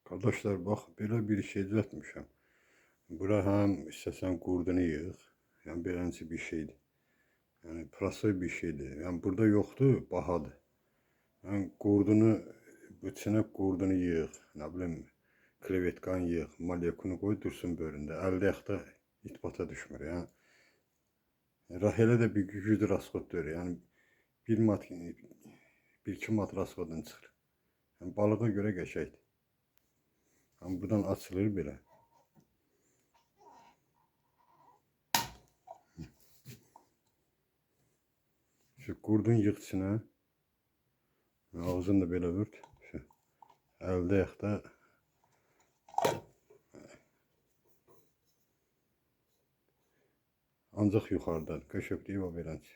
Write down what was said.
Kardeşler bak böyle bir şey düzeltmişim. Bura hem istesen qurdunu yığ. Yani beləncə bir şeydir. Yani pırasa bir şeydir. Yani burada yoktu, bahadır. Yani qurdunu, içine qurdunu yığ. Ne bileyim, krevetkan yığ. Malyakunu koy dursun bölündə. Əldə yaxda it bata düşmür. Yani Rahelə de bir güclü rasxod deyir. Yani bir iki mat rasxodun çıxır. Yani balığa göre qəşəkdir. Yani buradan açılır belə. Şu qurdun yığ içine. Ağzını da belə ört. Şu, əldə yaxda ancaq yuxarıdan. Köşöklüyü var beləncə.